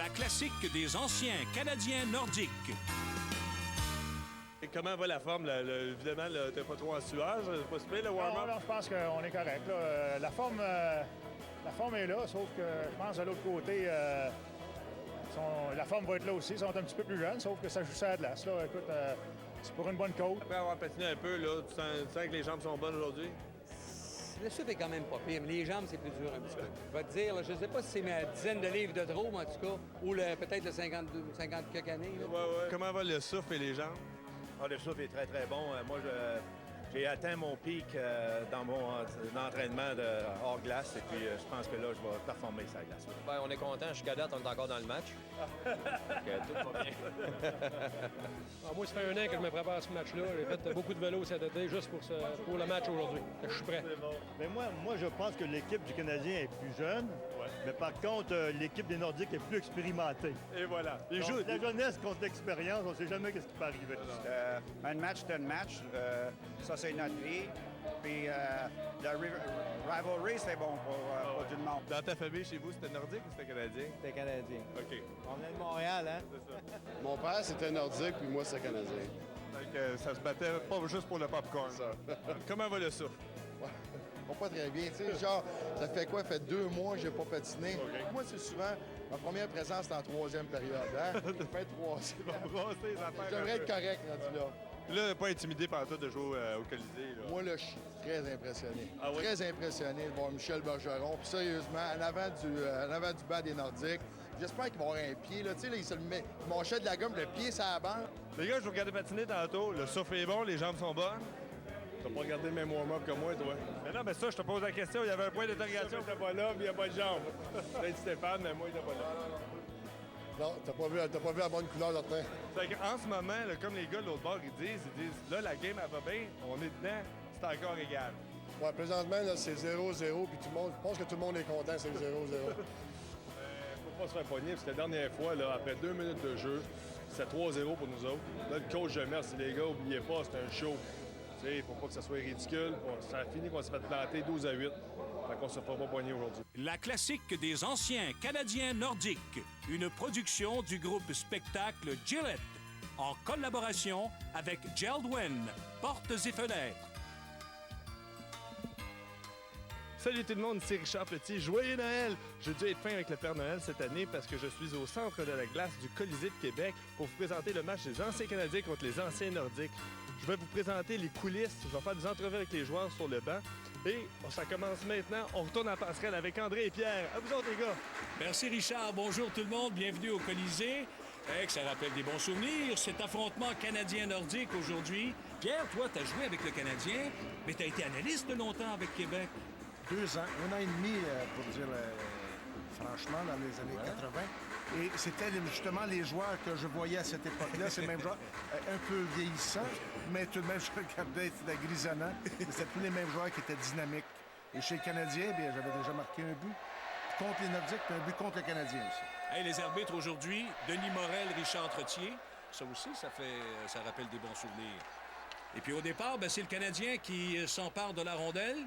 La classique des anciens Canadiens nordiques. Et comment va la forme? Évidemment, t'es pas trop en sueur, c'est pas super le warm-up? Non, je pense qu'on est correct. Là. La forme est là, sauf que je pense de l'autre côté, la forme va être là aussi. Ils sont un petit peu plus jeunes, sauf que ça joue ça à glace. Là. Écoute, c'est pour une bonne cause. Après avoir patiné un peu, là, tu sens que les jambes sont bonnes aujourd'hui? Le souffle est quand même pas pire, mais les jambes, c'est plus dur un petit peu. Je vais te dire, là, je ne sais pas si c'est ma dizaine de livres de trop, mais en tout cas, ou peut-être le 50 quelques années. Là. Ouais. Comment va le souffle et les jambes? Le souffle est très, très bon. Moi, j'ai atteint mon pic dans mon entraînement hors glace et puis je pense que là, je vais performer sur la glace. Bien, on est content. Jusqu'à date, on est encore dans le match. Tout va bien. Moi, ça fait un an que je me prépare à ce match-là. J'ai fait beaucoup de vélo cet été juste pour le match aujourd'hui. Je suis prêt. Bon. Mais moi, je pense que l'équipe du Canadien est plus jeune. Ouais. Mais par contre, l'équipe des Nordiques est plus expérimentée. Et voilà. Donc, la jeunesse contre l'expérience, on ne sait jamais ce qui peut arriver. Un match, c'est un match. Ça, c'est notre vie. Puis la rivalry, c'est bon pour tout le monde. Dans ta famille, chez vous, c'était nordique ou c'était canadien? C'était canadien. OK. On est de Montréal, hein? C'est ça. Mon père, c'était nordique, puis moi, c'était canadien. Donc, ça se battait pas juste pour le popcorn. Ça. Comment va le souffle? Ouais. Pas très bien. Tu sais, genre, ça fait quoi? Ça fait 2 mois que j'ai pas patiné. Okay. Moi, c'est souvent, ma première présence, c'est en 3e période. Hein? Ça fait 3e. Je devrais être correct rendu là. Là, pas intimidé par toi de jouer au Colisée. Là. Moi, là, je suis très impressionné. Ah oui? Très impressionné de voir Michel Bergeron. Puis sérieusement, en avant du banc des Nordiques, j'espère qu'il va avoir un pied. Là. Tu sais, là, il manchait de la gomme, le pied, ça la bande. Les gars, je vous regardais patiner tantôt. Le souffle est bon, les jambes sont bonnes. T'as pas regardé le même warm-up que moi, toi. Mais non, mais ça, je te pose la question. Il y avait un point d'interrogation. Il était pas là, puis il n'y a pas de jambes. Peut-être Stéphane, mais moi, il était pas là. Non, t'as pas vu la bonne couleur de teint. En ce moment, là, comme les gars de l'autre bord, ils disent, là, la game, elle va bien, on est dedans, c'est encore égal. Ouais, présentement, là, c'est 0-0, puis tout le monde, je pense que tout le monde est content, c'est 0-0. Faut pas se faire pogner, parce que la dernière fois, là, après 2 minutes de jeu, c'était 3-0 pour nous autres. Là, le coach de merci, les gars, oubliez pas, c'est un show. Tu sais, il faut pas que ça soit ridicule. Ça a fini qu'on s'est fait planter 12-8. Fait qu'on se fera pas pogner aujourd'hui. La classique des anciens Canadiens nordiques. Une production du groupe spectacle Gillette. En collaboration avec Geldwen, Portes et Fenêtres. Salut tout le monde, c'est Richard Petit. Joyeux Noël! J'ai dû être fin avec le Père Noël cette année parce que je suis au centre de la glace du Colisée de Québec pour vous présenter le match des anciens Canadiens contre les anciens Nordiques. Je vais vous présenter les coulisses, je vais faire des entrevues avec les joueurs sur le banc. Et ça commence maintenant. On retourne en passerelle avec André et Pierre. À vous autres, les gars! Merci Richard. Bonjour tout le monde. Bienvenue au Colisée. Que ça rappelle des bons souvenirs, cet affrontement canadien-nordique aujourd'hui. Pierre, toi, tu as joué avec le Canadien, mais tu as été analyste longtemps avec Québec. 2 ans, 1 an et demi, pour dire franchement, dans les années 80. Et c'était justement les joueurs que je voyais à cette époque-là, ces mêmes joueurs, un peu vieillissants, mais tout de même, je regardais, c'était grisonnant. C'était tous les mêmes joueurs qui étaient dynamiques. Et chez le Canadien, bien, j'avais déjà marqué un but contre les Nordiques, puis un but contre le Canadien aussi. Hey, les arbitres aujourd'hui, Denis Morel, Richard Trottier. Ça aussi, ça rappelle des bons souvenirs. Et puis au départ, c'est le Canadien qui s'empare de la rondelle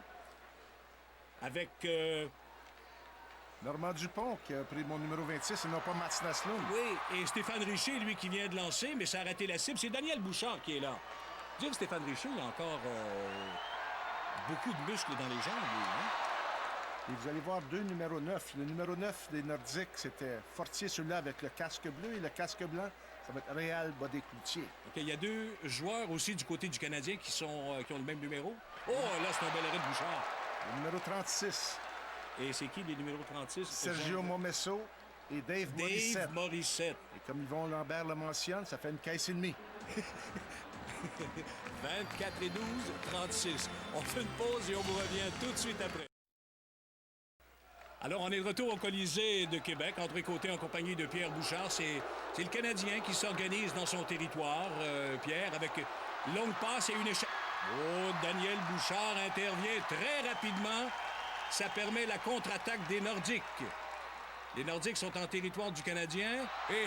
avec... Normand Dupont qui a pris mon numéro 26 et non pas Mats Naslund. Oui, et Stéphane Richer, lui, qui vient de lancer, mais ça a raté la cible. C'est Daniel Bouchard qui est là. Dire que Stéphane Richer, il a encore beaucoup de muscles dans les jambes, lui, hein? Et vous allez voir 2 numéros 9. Le numéro 9 des Nordiques, c'était Fortier, celui-là avec le casque bleu, et le casque blanc, ça va être Réal Bodé-Cloutier. OK, il y a 2 joueurs aussi du côté du Canadien qui ont le même numéro. Oh, là, c'est un bel arrêt de Bouchard. Le numéro 36. Et c'est qui les numéros 36? Sergio Momesso et Dave Morissette. Morissette. Et comme Yvon Lambert le mentionne, ça fait une caisse et demie. 24 et 12, 36. On fait une pause et on vous revient tout de suite après. Alors, on est de retour au Colisée de Québec. André Côté en compagnie de Pierre Bouchard. C'est le Canadien qui s'organise dans son territoire, Pierre, avec longue passe et une échelle. Oh, Daniel Bouchard intervient très rapidement. Ça permet la contre-attaque des Nordiques. Les Nordiques sont en territoire du Canadien et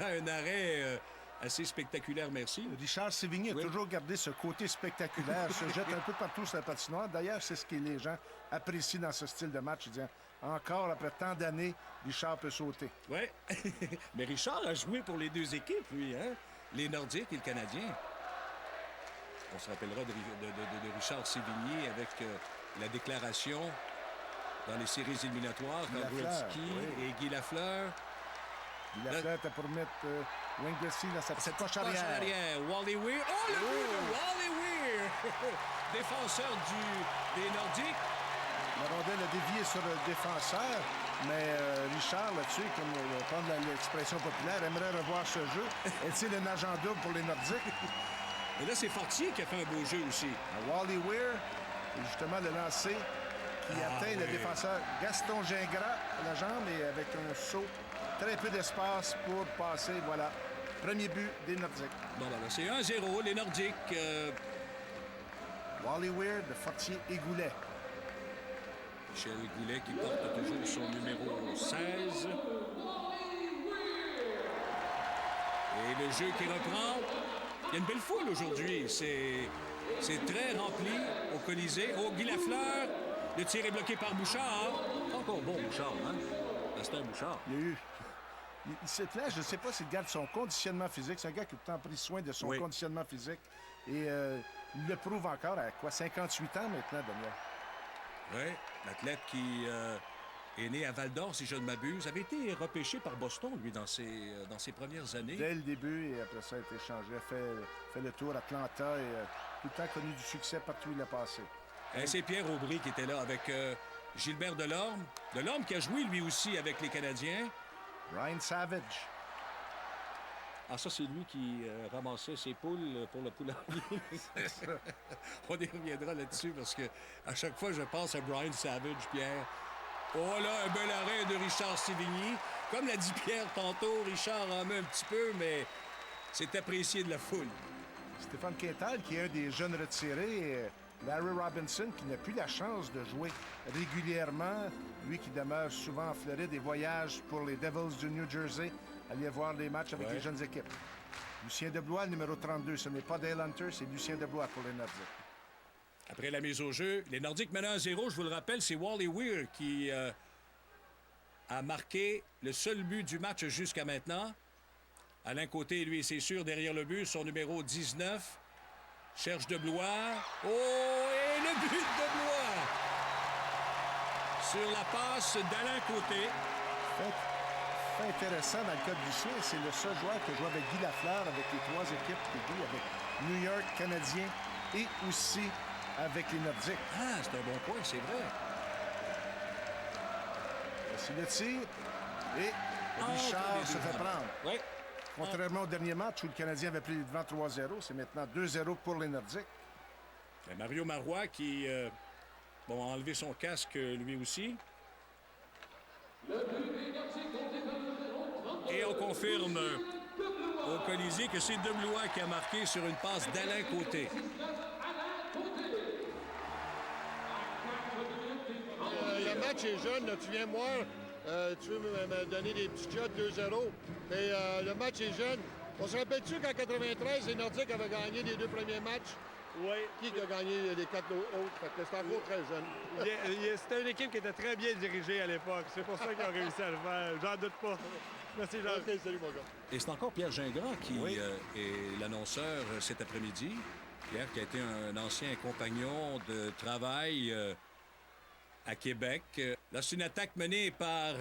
un arrêt assez spectaculaire, merci. Richard Sévigny a toujours gardé ce côté spectaculaire, se jette un peu partout sur la patinoire. D'ailleurs, c'est ce que les gens apprécient dans ce style de match. Ils disent, encore après tant d'années, Richard peut sauter. Oui, mais Richard a joué pour les deux équipes, lui, hein? Les Nordiques et le Canadien. On se rappellera de Richard Sévigny avec la déclaration dans les séries éliminatoires quand Gretzky et Guy Lafleur. Guy Lafleur était pour mettre Wayne Gretzky dans sa petite poche arrière. Wally Weir. Oh, le but de Wally Weir! Défenseur des Nordiques. La rondelle a dévié sur le défenseur, mais Richard, là-dessus, comme on va prendre l'expression populaire, aimerait revoir ce jeu. Est-il un agent double pour les Nordiques? Et là, c'est Fortier qui a fait un beau jeu aussi. Wally Weir, justement, le lancer qui atteint le défenseur Gaston Gingras à la jambe et avec un saut, très peu d'espace pour passer. Voilà, premier but des Nordiques. Bon, ben là, c'est 1-0, les Nordiques. Wally Weir de Fortier et Goulet. Michel Goulet qui porte toujours son numéro 16. Et le jeu qui reprend. Il y a une belle foule aujourd'hui. C'est très rempli au Colisée. Oh, Guy Lafleur. Le tir est bloqué par Bouchard. Encore bon, Bouchard, hein? Gaston Bouchard. Il y a eu... là, je ne sais pas s'il garde son conditionnement physique. C'est un gars qui a tout le temps pris soin de son conditionnement physique. Et il le prouve encore à quoi? 58 ans maintenant, Daniel. Oui, l'athlète qui est né à Val-d'Or, si je ne m'abuse, avait été repêché par Boston, lui, dans ses premières années. Dès le début, et après ça, a été changé. A fait le tour à Atlanta et tout le temps connu du succès partout où il a passé. Et c'est Pierre Aubry qui était là avec Gilbert Delorme. Delorme qui a joué, lui aussi, avec les Canadiens. Ryan Savage. Ah, ça, c'est lui qui ramassait ses poules pour le poulailler. On y reviendra là-dessus parce que à chaque fois, je pense à Brian Savage, Pierre. Oh là, un bel arrêt de Richard Sévigny. Comme l'a dit Pierre tantôt, Richard en met un petit peu, mais c'est apprécié de la foule. Stéphane Quintal, qui est un des jeunes retirés, et Larry Robinson, qui n'a plus la chance de jouer régulièrement. Lui qui demeure souvent en Floride et voyage pour les Devils du New Jersey, aller voir les matchs avec les jeunes équipes. Lucien Deblois, numéro 32. Ce n'est pas Dale Hunter, c'est Lucien Deblois pour les Nordiques. Après la mise au jeu, les Nordiques menant 1-0. Je vous le rappelle, c'est Wally Weir qui a marqué le seul but du match jusqu'à maintenant. Alain Côté, lui, c'est sûr, derrière le but, son numéro 19. Cherche Deblois. Oh, et le but de Deblois! Sur la passe d'Alain Côté. Fait intéressant dans le cas du Chien, c'est le seul joueur qui joue avec Guy Lafleur, avec les trois équipes qui jouent avec New York, Canadien et aussi avec les Nordiques. Ah, c'est un bon point, c'est vrai. C'est le tir et Richard se fait prendre. Oui. Contrairement au dernier match où le Canadien avait pris devant 3-0, c'est maintenant 2-0 pour les Nordiques. Et Mario Marois qui a enlevé son casque lui aussi. Et on confirme au Colisée que c'est Deblois qui a marqué sur une passe d'Alain Côté. Le match est jeune, là, tu viens me voir. Tu veux me donner des petits shots 2-0. Et le match est jeune. On se rappelle-tu qu'en 93, les Nordiques avaient gagné les deux premiers matchs? Oui. Qui a gagné les 4 autres? C'était encore très jeune. C'était une équipe qui était très bien dirigée à l'époque. C'est pour ça qu'ils ont réussi à le faire. J'en doute pas. Merci, Jean. OK, salut, mon gars. Et c'est encore Pierre Gingras qui est l'annonceur cet après-midi. Pierre qui a été un ancien compagnon de travail à Québec. Là, c'est une attaque menée par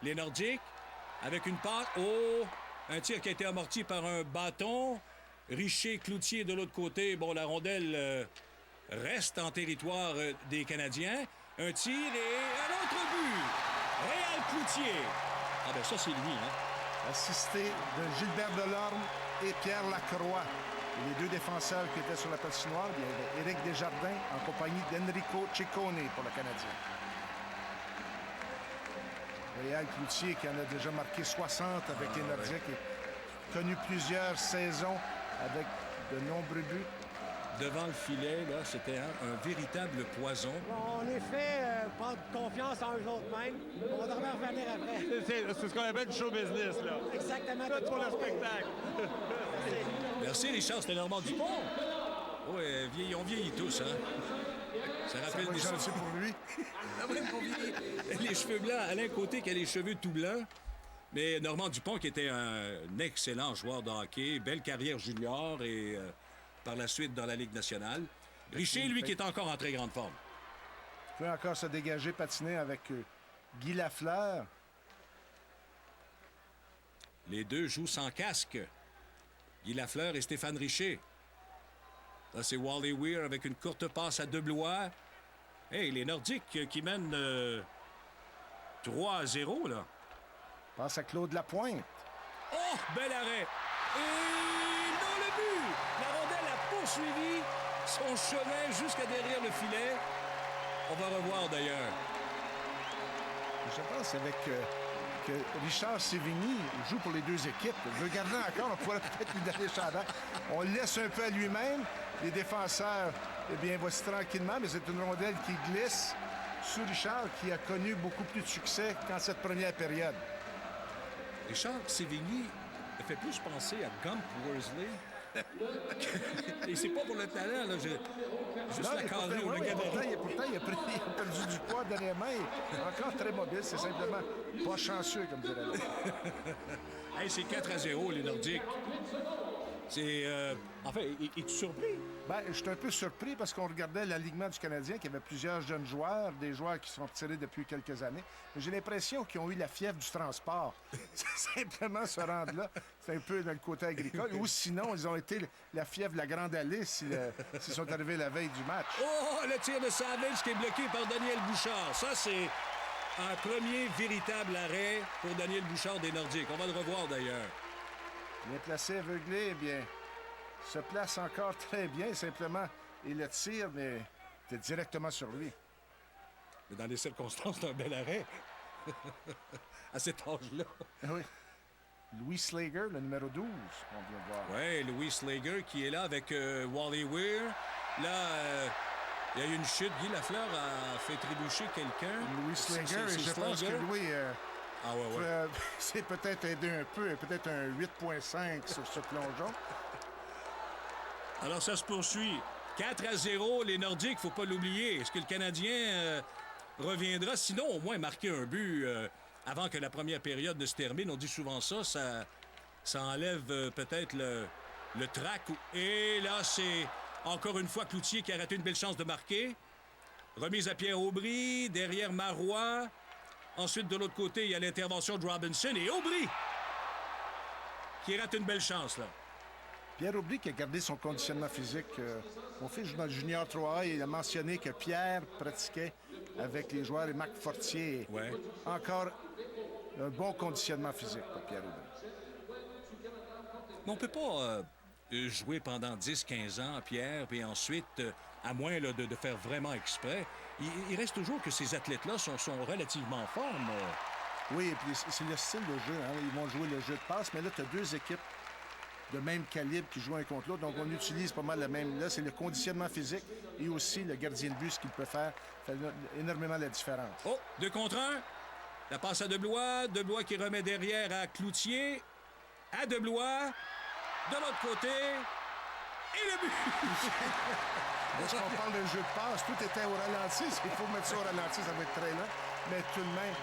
les Nordiques avec une passe. Oh! Un tir qui a été amorti par un bâton. Richer-Cloutier de l'autre côté. Bon, la rondelle reste en territoire des Canadiens. Un tir et un autre but. Réal Cloutier. Ah ben ça, c'est lui, hein? Assisté de Gilbert Delorme et Pierre Lacroix. Et les deux défenseurs qui étaient sur la patinoire, il y avait Éric Desjardins en compagnie d'Enrico Ciccone pour le Canadien. Réal Cloutier qui en a déjà marqué 60 avec les Nordiques et connu plusieurs saisons avec de nombreux buts. Devant le filet, là, c'était un véritable poison. On est fait prendre confiance en eux autres mêmes. On devrait revenir après. C'est ce qu'on appelle du show business, là. Exactement. Tout pour le spectacle. Merci, Richard. C'était Normand Dupont. Oui, on vieillit tous, hein? Ça rappelle va des être gentil pour lui. Ah ouais, mon vieil. Les cheveux blancs. Alain Côté qui a les cheveux tout blancs. Mais Normand Dupont qui était un excellent joueur de hockey. Belle carrière junior et par la suite dans la Ligue nationale. Richer, lui, qui est encore en très grande forme. Il peut encore se dégager, patiner avec Guy Lafleur. Les deux jouent sans casque. Guy Lafleur et Stéphane Richer. Là, c'est Wally Weir avec une courte passe à Deblois. Hey, les Nordiques qui mènent 3-0, là. Passe à Claude Lapointe. Oh, bel arrêt! Et dans le but! La rondelle a poursuivi son chemin jusqu'à derrière le filet. On va revoir, d'ailleurs. Je pense avec que Richard Sévigny joue pour les deux équipes. Je regardais encore, on pourrait peut-être lui donner chandail. On le laisse un peu à lui-même. Les défenseurs, eh bien, voici tranquillement, mais c'est une rondelle qui glisse sur Richard, qui a connu beaucoup plus de succès qu'en cette première période. Richard Sévigny me fait plus penser à Gump Worsley. Et c'est pas pour le talent, là. Juste la carrure ou le gabarit. Pourtant, il a perdu du poids dernièrement. Il est encore très mobile. C'est simplement pas chanceux, comme dirait l'autre. Hey, c'est 4-0, les Nordiques. C'est... Enfin, es-tu surpris? Bien, je suis un peu surpris parce qu'on regardait l'alignement du Canadien, qui avait plusieurs jeunes joueurs, des joueurs qui sont retirés depuis quelques années. Mais j'ai l'impression qu'ils ont eu la fièvre du transport. C'est simplement se rendre là. C'est un peu dans le côté agricole. Ou sinon, ils ont été la fièvre de la Grande Allée s'ils sont arrivés la veille du match. Oh, le tir de Savage qui est bloqué par Daniel Bouchard. Ça, c'est un premier véritable arrêt pour Daniel Bouchard des Nordiques. On va le revoir, d'ailleurs. Bien placé, aveuglé, eh bien, se place encore très bien. Simplement, il le tire, mais c'est directement sur lui. Mais dans les circonstances, c'est un bel arrêt. À cet âge-là. Oui. Louis Slager, le numéro 12, on vient de voir. Oui, Louis Slager qui est là avec Wally Weir. Là, il y a eu une chute. Guy Lafleur a fait trébucher quelqu'un. Louis Slager, et je pense que Louis... Ah ouais. C'est peut-être aidé un peu, peut-être un 8.5 sur ce plongeon. Alors, ça se poursuit. 4-0, les Nordiques, faut pas l'oublier. Est-ce que le Canadien reviendra? Sinon, au moins marquer un but avant que la première période ne se termine. On dit souvent ça, ça enlève peut-être le trac. Et là, c'est encore une fois Cloutier qui a raté une belle chance de marquer. Remise à Pierre Aubry, derrière Marois. Ensuite, de l'autre côté, il y a l'intervention de Robinson et Aubry qui rate une belle chance, là. Pierre Aubry qui a gardé son conditionnement physique. Mon fils joue dans le Junior 3A et il a mentionné que Pierre pratiquait avec les joueurs et Marc Fortier. Ouais. Encore un bon conditionnement physique pour Pierre Aubry. Mais on peut pas jouer pendant 10-15 ans, Pierre, puis ensuite, à moins là, de faire vraiment exprès, il reste toujours que ces athlètes-là sont relativement en forme. Oui, et puis c'est le style de jeu. Hein? Ils vont jouer le jeu de passe, mais là, tu as deux équipes de même calibre qui jouent un contre l'autre. Donc, on utilise pas mal le même. Là, c'est le conditionnement physique et aussi le gardien de but, ce qu'il peut faire. Ça fait énormément la différence. Oh, 2 contre 1. La passe à Deblois. Deblois qui remet derrière à Cloutier. À Deblois. De l'autre côté. Et le but! Lorsqu'on parle de jeu de passe, tout était au ralenti. Il faut mettre ça au ralenti, ça va être très lent. Mais tout de même,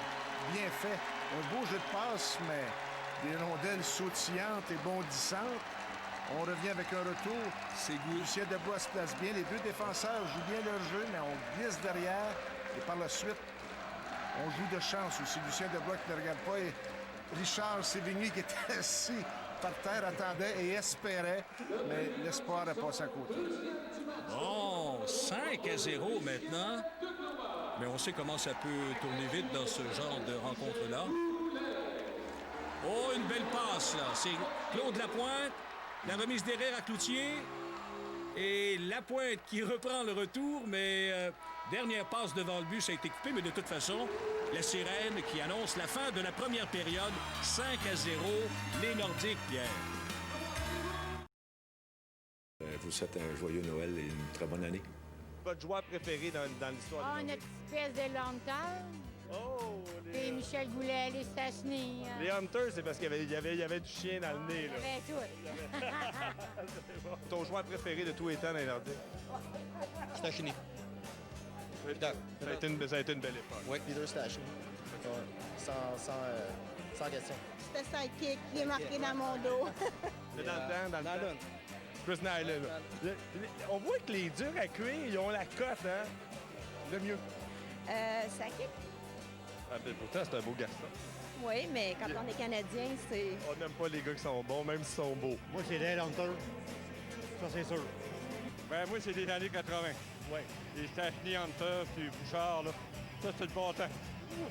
bien fait. Un beau jeu de passe, mais des rondelles sautillantes et bondissantes. On revient avec un retour. C'est goût. Lucien Deblois se place bien. Les deux défenseurs jouent bien leur jeu, mais on glisse derrière. Et par la suite, on joue de chance aussi. Lucien Deblois qui ne regarde pas. Et Richard Sévigny qui était assis par terre, attendait et espérait. Mais l'espoir a passé à côté. Bon, 5-0 maintenant. Mais on sait comment ça peut tourner vite dans ce genre de rencontre-là. Oh, une belle passe, là. C'est Claude Lapointe. La remise derrière à Cloutier. Et Lapointe qui reprend le retour, mais dernière passe devant le but, ça a été coupé. Mais de toute façon, la sirène qui annonce la fin de la première période. 5-0, les Nordiques, Pierre. Vous souhaite un joyeux Noël et une très bonne année. Votre joueur préféré dans l'histoire des notre espèce de Hunter. Oh! Et Michel Goulet, les Stachny. Les Hunters, c'est parce qu'il y avait du chien dans le nez. Là. Il y avait tout. Ton joueur préféré de tous les temps dans les Nordiques? Stachny. Ça a été une belle époque. Oui. Peter Stachny. Sans question. C'était Sidekick qui est marqué dans mon dos. C'est dans le temps. Chris Nyland. On voit que les durs à cuire, ils ont la cote, hein? Le mieux. Sidekick? Ah, ben, pourtant, c'est un beau garçon. Oui, mais quand on est Canadien, c'est... On n'aime pas les gars qui sont bons, même s'ils sont beaux. Moi, c'est Dale Hunter. Ça, c'est sûr. Ben moi, c'est des années 80. Oui. Les Stachny, Hunter, puis Bouchard, là. Ça, c'est le bon temps.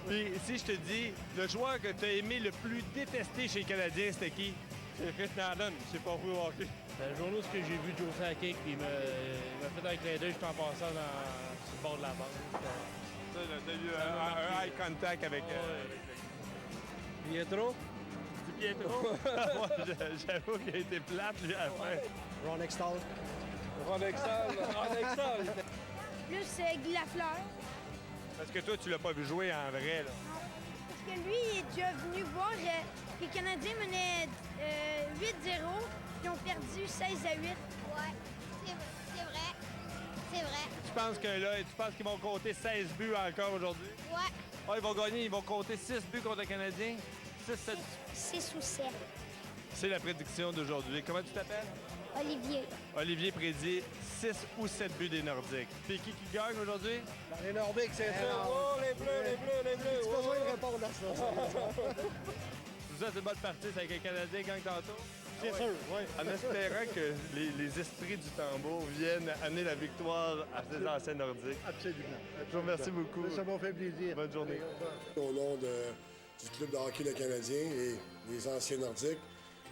Puis si je te dis, le joueur que tu as aimé le plus détester chez les Canadiens, c'était qui? C'est Chris Nyland, c'est pas joué au hockey. C'est le jour où j'ai vu Joe Sakic, puis il m'a fait un clin d'œil, j'étais en passant sur le bord de la bande. Tu as eu un eye contact avec... Pietro? Du Pietro? Ouais, j'avoue qu'il a été plate, lui, à la fin. Ron Extall. Ron Extall. Plus Guy Lafleur. Parce que toi, tu l'as pas vu jouer en vrai, là. Parce que lui, il est déjà venu voir. Les Canadiens menaient 8-0, puis ils ont perdu 16-8. Ouais, c'est vrai. C'est vrai. Tu penses qu'ils vont compter 16 buts encore aujourd'hui? Ouais. Ah, ils vont gagner, ils vont compter 6 buts contre les Canadiens? 6 ou 7. C'est la prédiction d'aujourd'hui. Comment tu t'appelles? Olivier. Olivier prédit 6 ou 7 buts des Nordiques. Puis qui gagne aujourd'hui? Les Nordiques, c'est ça. Oh, les bleus! Tu pas besoin de répondre à ça. Vous êtes une bonne partie, c'est avec les Canadiens gagnent tantôt? C'est sûr, oui. En espérant que les esprits du tambour viennent amener la victoire à ces anciens Nordiques. Absolument. Je vous remercie beaucoup. Ça m'a fait plaisir. Bonne journée. Au nom du club de hockey Le Canadien et des anciens Nordiques,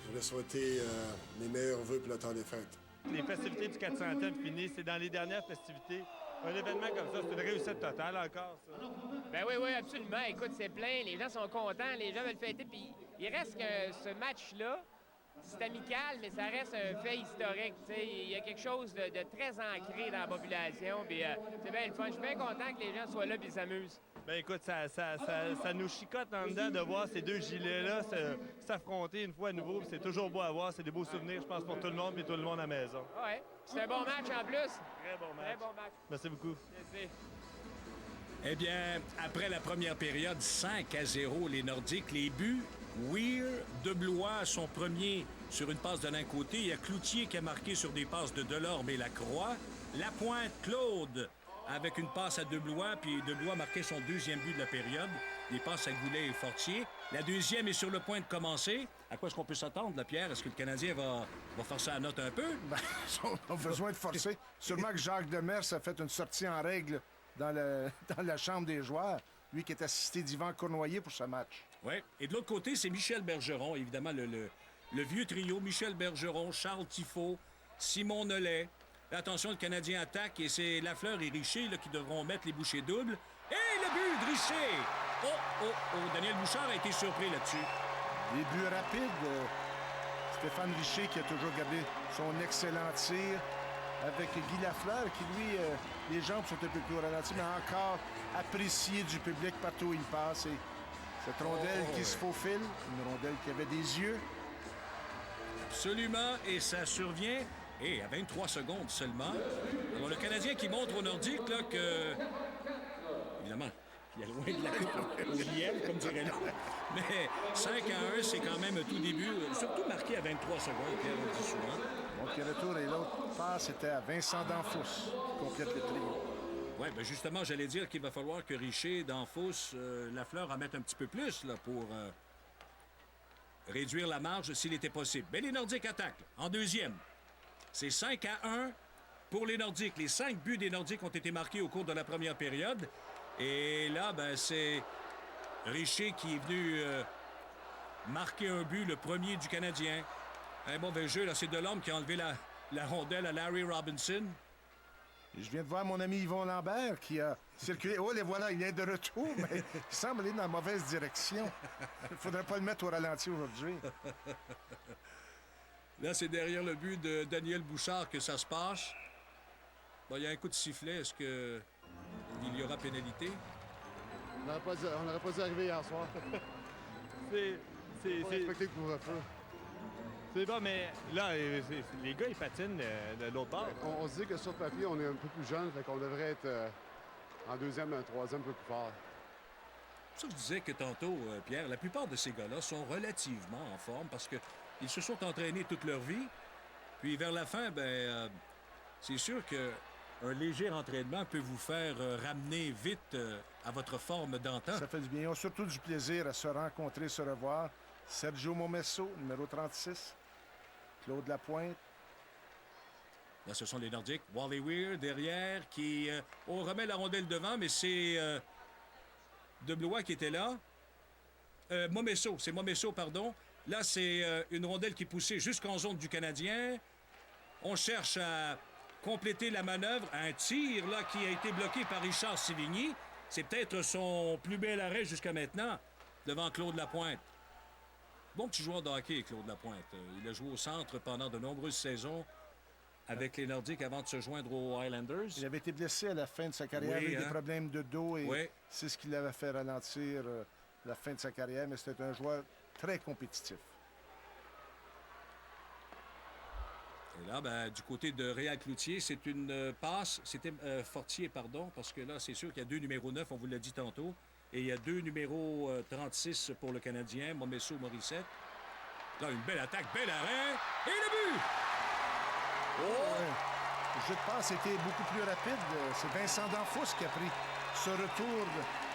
je voulais souhaiter mes meilleurs vœux pour le temps des fêtes. Les festivités du 400e finissent. C'est dans les dernières festivités. Un événement comme ça, c'est une réussite totale encore, ça. Ben oui, absolument. Écoute, c'est plein. Les gens sont contents. Les gens veulent fêter. Puis il reste que ce match-là, c'est amical, mais ça reste un fait historique. T'sais. Il y a quelque chose de très ancré dans la population. Puis c'est bien le fun. Je suis bien content que les gens soient là et s'amusent. Ben écoute, ça nous chicote en dedans de voir ces deux gilets-là s'affronter une fois à nouveau. C'est toujours beau à voir. C'est des beaux souvenirs, je pense, pour tout le monde et tout le monde à la maison. Oui, c'est un bon match en plus. Très bon match. Très bon match. Merci beaucoup. Merci. Eh bien, après la première période, 5-0, les Nordiques. Les buts, Weir, Deblois, son premier sur une passe de l'un côté. Il y a Cloutier qui a marqué sur des passes de Delorme et Lacroix. Lapointe, Claude, avec une passe à Deblois, puis Deblois marquait son deuxième but de la période. Des passes à Goulet et Fortier. La deuxième est sur le point de commencer. À quoi est-ce qu'on peut s'attendre, là, Pierre? Est-ce que le Canadien va forcer la note un peu? Ben, on a besoin de forcer. Sûrement que Jacques Demers a fait une sortie en règle dans la chambre des joueurs. Lui qui est assisté d'Yvan Cournoyer pour ce match. Oui. Et de l'autre côté, c'est Michel Bergeron, évidemment, le vieux trio. Michel Bergeron, Charles Tifo, Simon Nollet. Attention, le Canadien attaque et c'est Lafleur et Richer là, qui devront mettre les bouchées doubles. Et le but de Richer! Oh! Daniel Bouchard a été surpris là-dessus. Les buts rapides. Stéphane Richer qui a toujours gardé son excellent tir. Avec Guy Lafleur qui, lui, les jambes sont un peu plus ralenties, mais encore apprécié du public partout où il passe. Et cette rondelle qui se faufile, une rondelle qui avait des yeux. Absolument, et ça survient... Et à 23 secondes seulement. Alors, le Canadien qui montre aux Nordiques là, que... Évidemment, il y a loin de la coupe au lièvre, comme dirait l'autre. Mais 5-1, c'est quand même un tout début, surtout marqué à 23 secondes, Pierre, on dit souvent. Donc, le retour et l'autre passe, c'était à Vincent Danfous, qui complète le trio. Oui, bien justement, j'allais dire qu'il va falloir que Richer, Danfous, Lafleur en mettent un petit peu plus là, pour réduire la marge s'il était possible. Mais les Nordiques attaquent en deuxième. C'est 5-1 pour les Nordiques. Les 5 buts des Nordiques ont été marqués au cours de la première période. Et là, ben, c'est Richer qui est venu marquer un but, le premier du Canadien. Un mauvais jeu, là, c'est Delorme qui a enlevé la rondelle à Larry Robinson. Et je viens de voir mon ami Yvon Lambert qui a circulé. Oh, les voilà, il est de retour, mais il semble aller dans la mauvaise direction. Il ne faudrait pas le mettre au ralenti aujourd'hui. Là, c'est derrière le but de Daniel Bouchard que ça se passe. Bon, il y a un coup de sifflet. Est-ce qu'il y aura pénalité? On n'aurait pas dû arriver hier soir. C'est respecter le couvre-feu. C'est bon, mais là, les gars, ils patinent de l'autre part. On se dit que sur papier, on est un peu plus jeune, fait qu'on devrait être en deuxième, un troisième un peu plus fort. C'est ça que je disais que tantôt, Pierre, la plupart de ces gars-là sont relativement en forme parce qu'ils se sont entraînés toute leur vie. Puis vers la fin, c'est sûr qu'un léger entraînement peut vous faire ramener vite à votre forme d'antan. Ça fait du bien. Ils ont surtout du plaisir à se rencontrer, se revoir. Sergio Momesso, numéro 36. Claude Lapointe. Là, ce sont les Nordiques. Wally Weir derrière qui... on remet la rondelle devant, mais c'est De Blois qui était là. Momesso, c'est Momesso, pardon. Là, c'est une rondelle qui est poussée jusqu'en zone du Canadien. On cherche à compléter la manœuvre. Un tir là qui a été bloqué par Richard Sévigny. C'est peut-être son plus bel arrêt jusqu'à maintenant devant Claude Lapointe. Bon petit joueur de hockey, Claude Lapointe. Il a joué au centre pendant de nombreuses saisons avec les Nordiques avant de se joindre aux Highlanders. Il avait été blessé à la fin de sa carrière, Oui, avec des problèmes de dos et c'est ce qui l'avait fait ralentir la fin de sa carrière, mais c'était un joueur très compétitif. Et là, du côté de Réal Cloutier, c'est une passe. C'était Fortier, pardon, parce que là, c'est sûr qu'il y a 2 numéros 9, on vous l'a dit tantôt. Et il y a 2 numéros 36 pour le Canadien, Momesso, Morissette. Là, une belle attaque, bel arrêt. Et le but! Oh! Ouais. Le jeu de passe était beaucoup plus rapide. C'est Vincent Danfous qui a pris ce retour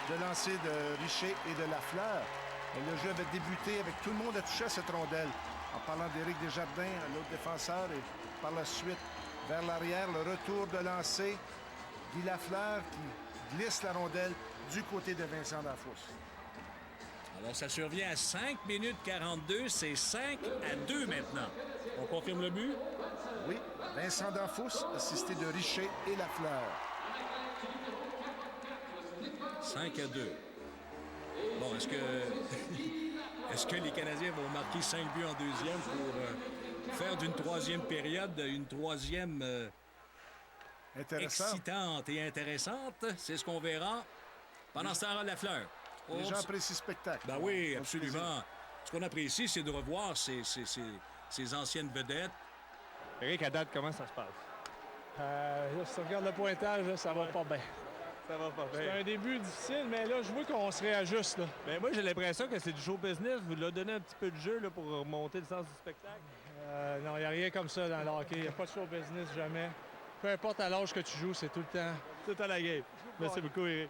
de lancer de Richer et de Lafleur. Et le jeu avait débuté avec tout le monde à toucher à cette rondelle. En parlant d'Éric Desjardins, l'autre défenseur, et par la suite, vers l'arrière, le retour de lancer. Guy Lafleur qui glisse la rondelle du côté de Vincent Danfous. Alors, ça survient à 5 minutes 42. C'est 5-2 maintenant. On confirme le but? Oui, Vincent Danfous, assisté de Richer et Lafleur. 5-2. Bon, est-ce que les Canadiens vont marquer 5 buts en deuxième pour faire d'une troisième période une troisième excitante et intéressante? C'est ce qu'on verra pendant ce temps-là, Lafleur. Les gens apprécient le spectacle. Ben oui, absolument. Ce qu'on apprécie, c'est de revoir ces anciennes vedettes. Éric, à date, comment ça se passe? Là, si tu regardes le pointage, là, ça va pas bien. Ça va pas bien. C'est un début difficile, mais là, je vois qu'on se réajuste. Là. Ben moi, j'ai l'impression que c'est du show business. Vous leur donnez un petit peu de jeu là, pour remonter le sens du spectacle. Non, il n'y a rien comme ça dans le hockey. Il n'y a pas de show business, jamais. Peu importe à l'âge que tu joues, c'est tout le temps. Tout à la game. Merci beaucoup, Éric.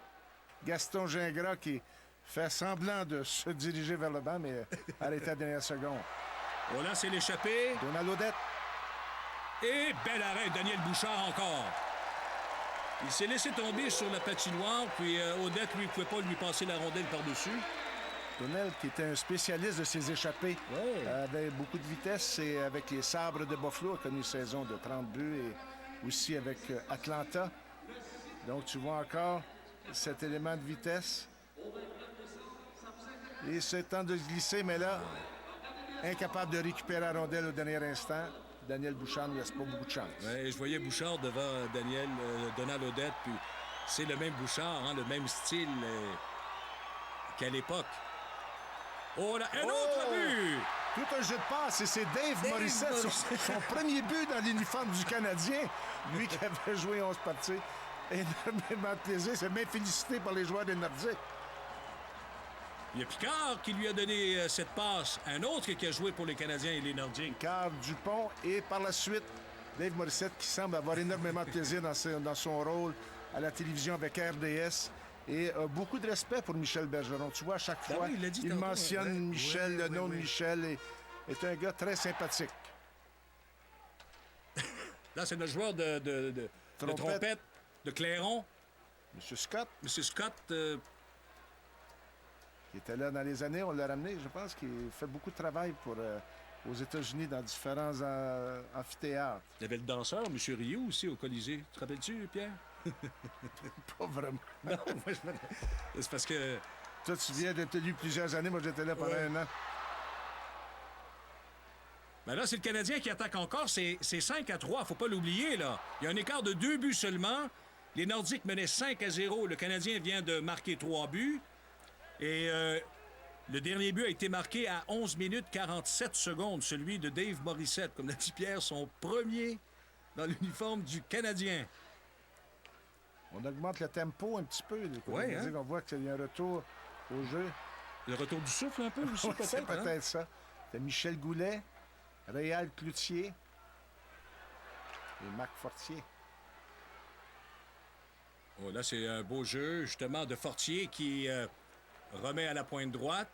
Gaston Gingras qui fait semblant de se diriger vers le banc, mais arrêté à la dernière seconde. Voilà, c'est l'échappée. Donald Odette. Et bel arrêt, Daniel Bouchard encore. Il s'est laissé tomber sur la patinoire, puis Odette, lui, ne pouvait pas lui passer la rondelle par-dessus. Donald, qui était un spécialiste de ses échappées, avait beaucoup de vitesse et avec les Sabres de Buffalo, a connu une saison de 30 buts et aussi avec Atlanta. Donc, tu vois encore cet élément de vitesse. Et c'est temps de glisser, mais là, incapable de récupérer la rondelle au dernier instant. Daniel Bouchard ne laisse pas beaucoup de chance. Ouais, je voyais Bouchard devant Donald Odette, puis c'est le même Bouchard, hein, le même style qu'à l'époque. Oh là, un autre but! Tout un jeu de passe, et c'est Dave Morissette, son premier but dans l'uniforme du Canadien. Lui qui avait joué 11 parties. Énormément de plaisir. C'est bien félicité par les joueurs des Nordiques. Il y a Picard qui lui a donné cette passe. Un autre qui a joué pour les Canadiens et les Nordiques. Picard, Dupont et par la suite, Dave Morissette qui semble avoir énormément de plaisir dans son rôle à la télévision avec RDS. Et beaucoup de respect pour Michel Bergeron. Tu vois, à chaque fois, il mentionne Michel, le nom de Michel, et est un gars très sympathique. Là, c'est le joueur de trompette, de clairon. Monsieur Scott. Monsieur Scott. Qui était là dans les années, on l'a ramené. Je pense qu'il fait beaucoup de travail aux États-Unis dans différents amphithéâtres. Il y avait le danseur, M. Rioux, aussi, au Colisée. Tu te rappelles-tu, Pierre? Pas vraiment. Non, moi, c'est parce que... Toi, tu viens d'être tenu plusieurs années. Moi, j'étais là pendant un an. Ben là, c'est le Canadien qui attaque encore. C'est 5-3. Faut pas l'oublier, là. Il y a un écart de 2 buts seulement. Les Nordiques menaient 5-0. Le Canadien vient de marquer 3 buts. Et le dernier but a été marqué à 11 minutes 47 secondes, celui de Dave Morissette, comme l'a dit Pierre, son premier dans l'uniforme du Canadien. On augmente le tempo un petit peu. Ouais, hein? On voit qu'il y a un retour au jeu. Le retour du souffle un peu aussi, peut-être? C'est peut-être ça. C'est Michel Goulet, Réal Cloutier et Marc Fortier. Oh, là, c'est un beau jeu, justement, de Fortier qui remet à la pointe droite.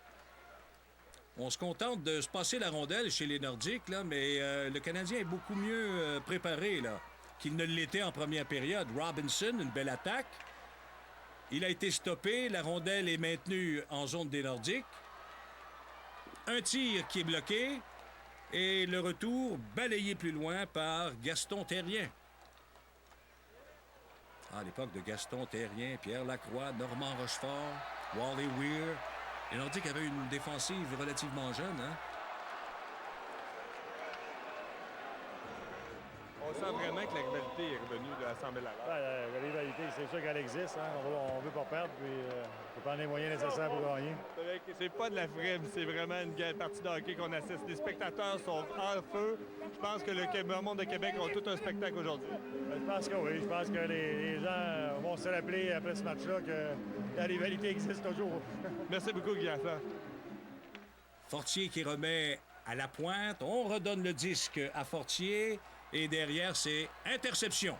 On se contente de se passer la rondelle chez les Nordiques, là, mais le Canadien est beaucoup mieux préparé là, qu'il ne l'était en première période. Robinson, une belle attaque. Il a été stoppé. La rondelle est maintenue en zone des Nordiques. Un tir qui est bloqué. Et le retour balayé plus loin par Gaston Terrien. À l'époque de Gaston Terrien, Pierre Lacroix, Normand Rochefort, Wally Weir. Les Nordiques avaient une défensive relativement jeune, hein? On sent vraiment que la rivalité est revenue à 100 000 à l'heure. La rivalité, c'est sûr qu'elle existe. Hein? On veut pas perdre, puis on peut prendre les moyens nécessaires pour gagner. C'est pas de la frime, c'est vraiment une partie de hockey qu'on assiste. Les spectateurs sont en feu. Je pense que le monde de Québec a tout un spectacle aujourd'hui. Je pense que oui. Je pense que les gens vont se rappeler après ce match-là que la rivalité existe toujours. Merci beaucoup, Guillaume. Fortier qui remet à la pointe. On redonne le disque à Fortier. Et derrière, c'est interception.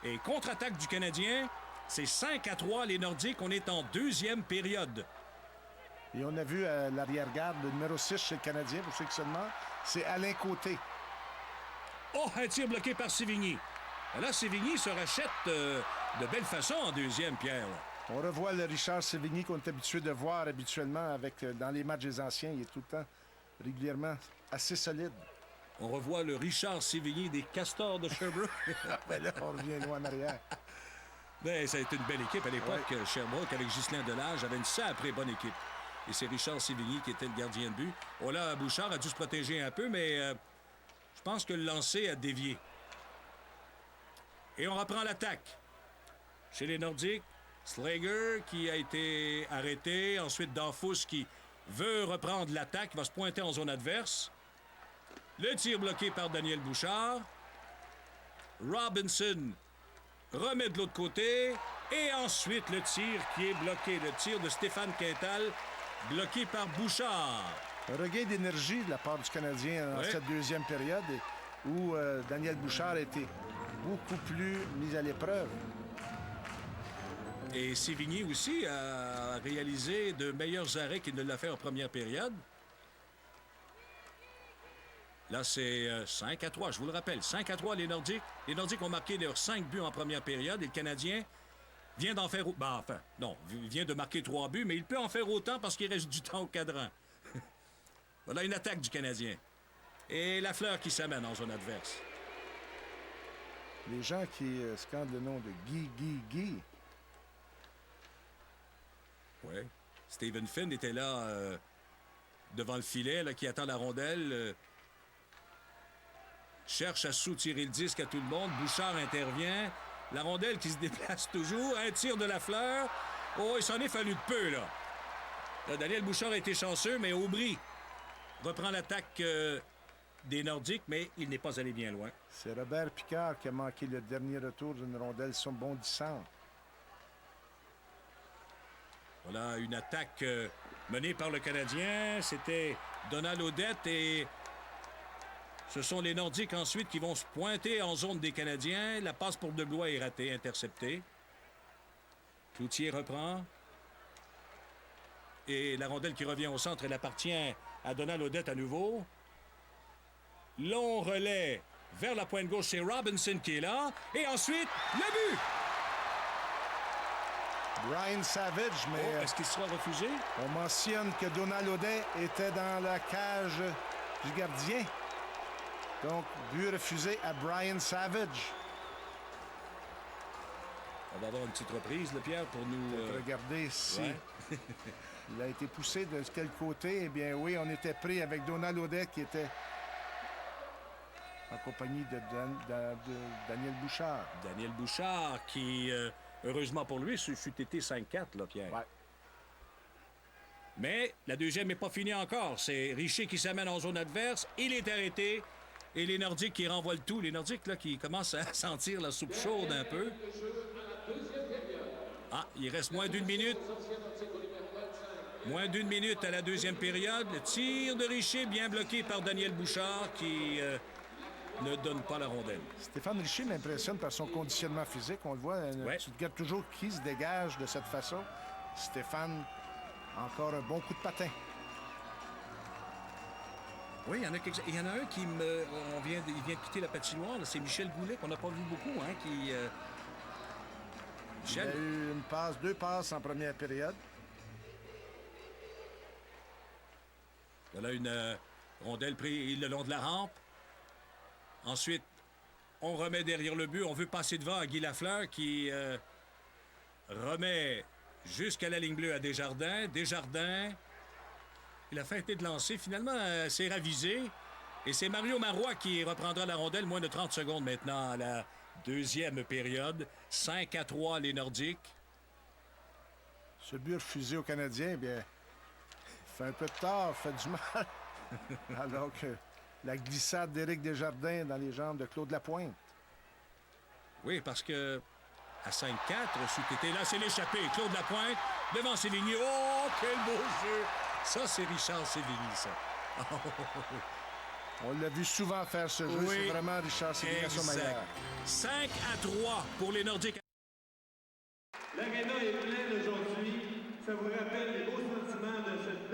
Et contre-attaque du Canadien, c'est 5-3 les Nordiques. On est en deuxième période. Et on a vu à l'arrière-garde, le numéro 6 chez le Canadien, pour ceux qui se demandent, c'est Alain Côté. Oh, un tir bloqué par Sévigny. Là, Sévigny se rachète de belle façon en deuxième, Pierre. On revoit le Richard Sévigny qu'on est habitué de voir habituellement dans les matchs des anciens. Il est tout le temps, régulièrement, assez solide. On revoit le Richard Sévigny des Castors de Sherbrooke. Ben là, on revient loin en arrière. Ben, ça a été une belle équipe à l'époque. Ouais. Sherbrooke, avec Ghislain Delage, avait une sacrée bonne équipe. Et c'est Richard Sévigny qui était le gardien de but. Oh là, Bouchard a dû se protéger un peu, mais je pense que le lancer a dévié. Et on reprend l'attaque. Chez les Nordiques, Slager qui a été arrêté. Ensuite, Danfous qui veut reprendre l'attaque, va se pointer en zone adverse. Le tir bloqué par Daniel Bouchard. Robinson remet de l'autre côté. Et ensuite, le tir qui est bloqué. Le tir de Stéphane Quintal, bloqué par Bouchard. Un regain d'énergie de la part du Canadien dans cette deuxième période où Daniel Bouchard a été beaucoup plus mis à l'épreuve. Et Sévigny aussi a réalisé de meilleurs arrêts qu'il ne l'a fait en première période. Là, c'est 5-3, je vous le rappelle. 5-3, les Nordiques. Les Nordiques ont marqué leurs 5 buts en première période et le Canadien vient d'en faire... il vient de marquer 3 buts, mais il peut en faire autant parce qu'il reste du temps au cadran. Voilà une attaque du Canadien. Et Lafleur qui s'amène en zone adverse. Les gens qui scandent le nom de Guy. Oui. Stephen Finn était là devant le filet, là, qui attend la rondelle. Cherche à soutirer le disque à tout le monde. Bouchard intervient. La rondelle qui se déplace toujours. Un tir de Lafleur. Oh, il s'en est fallu de peu, là. Daniel Bouchard a été chanceux, mais Aubry reprend l'attaque des Nordiques, mais il n'est pas allé bien loin. C'est Robert Picard qui a manqué le dernier retour d'une rondelle bondissante. Voilà une attaque menée par le Canadien. C'était Donald Odette et ce sont les Nordiques ensuite qui vont se pointer en zone des Canadiens. La passe pour Deblois est ratée, interceptée. Cloutier reprend. Et la rondelle qui revient au centre, elle appartient à Donald Odette à nouveau. Long relais vers la pointe gauche, c'est Robinson qui est là. Et ensuite, le but! Brian Savage, mais... est-ce qu'il sera refusé? On mentionne que Donald Odette était dans la cage du gardien. Donc, but refusé à Brian Savage. On va avoir une petite reprise, Pierre, pour nous... Regardez si il a été poussé de quel côté. Eh bien, oui, on était pris avec Donald Odette qui était en compagnie de Daniel Bouchard. Daniel Bouchard qui... heureusement pour lui, ce fut été 5-4, là, Pierre. Ouais. Mais la deuxième n'est pas finie encore. C'est Richer qui s'amène en zone adverse. Il est arrêté. Et les Nordiques qui renvoient le tout. Les Nordiques, là, qui commencent à sentir la soupe chaude un peu. Ah, il reste moins d'une minute. Moins d'une minute à la deuxième période. Le tir de Richer, bien bloqué par Daniel Bouchard, qui ne donne pas la rondelle. Stéphane Richer m'impressionne par son conditionnement physique. On le voit, tu te regardes toujours qui se dégage de cette façon. Stéphane, encore un bon coup de patin. Oui, il y en a un qui il vient de quitter la patinoire. C'est Michel Goulet, qu'on n'a pas vu beaucoup, hein, qui... Il a eu deux passes en première période. Voilà une rondelle prise le long de la rampe. Ensuite, on remet derrière le but. On veut passer devant à Guy Lafleur qui remet jusqu'à la ligne bleue à Desjardins. Desjardins, il a feinté de lancer. Finalement, c'est ravisé. Et c'est Mario Marois qui reprendra la rondelle. Moins de 30 secondes maintenant à la deuxième période. 5-3 les Nordiques. Ce but refusé aux Canadiens, eh bien, fait un peu de tort, fait du mal. Alors que la glissade d'Éric Desjardins dans les jambes de Claude Lapointe. Oui, parce que à 5-4, c'eût été là, c'est l'échappée. Claude Lapointe devant Sévigny. Oh, quel beau jeu! Ça, c'est Richard Sévigny, ça. On l'a vu souvent faire ce jeu. Oui, c'est vraiment Richard Sévigny à son meilleur. 5-3 pour les Nordiques. L'aréna est pleine aujourd'hui. Ça vous rappelle les beaux sentiments de cette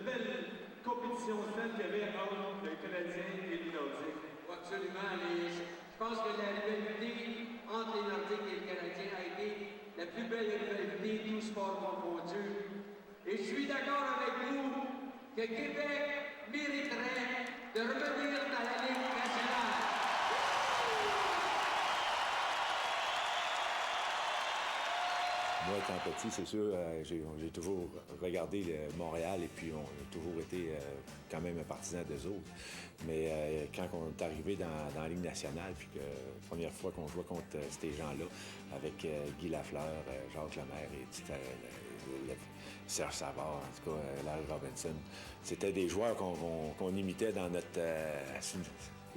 belle compétition saine qu'il y avait entre les Canadiens et les Nordiques. Absolument. Je pense que la rivalité entre les Nordiques et les Canadiens a été la plus belle rivalité, tous sports confondus. Et je suis d'accord avec vous que Québec mériterait de revenir dans la Ligue nationale. Moi, étant petit, c'est sûr, j'ai toujours regardé Montréal et puis on a toujours été quand même un partisan d'eux autres. Mais quand on est arrivé dans la Ligue nationale, puis que la première fois qu'on jouait contre ces gens-là, avec Guy Lafleur, Jacques Lemaire et Serge Savard, en tout cas Larry Robinson, c'était des joueurs qu'on imitait dans